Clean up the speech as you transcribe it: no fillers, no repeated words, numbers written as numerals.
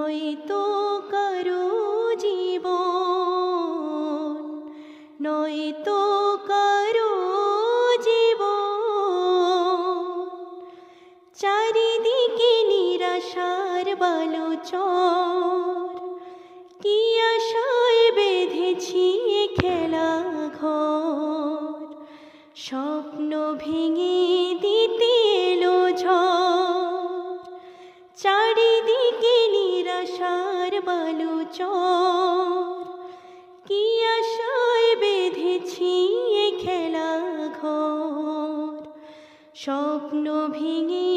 নয়তো কারো জীবন, নয়তো কারো জীবন, চারিদিকে নিরাশার বালুচর, কি আশায় বেঁধেছি খেলা ঘর, স্বপ্ন ভেঙে দিতে এলো ঝড়, চারিদিকে নিরাশার বালুচর, কি আশায় বেঁধেছি খেলা ঘর, স্বপ্ন ভেঙে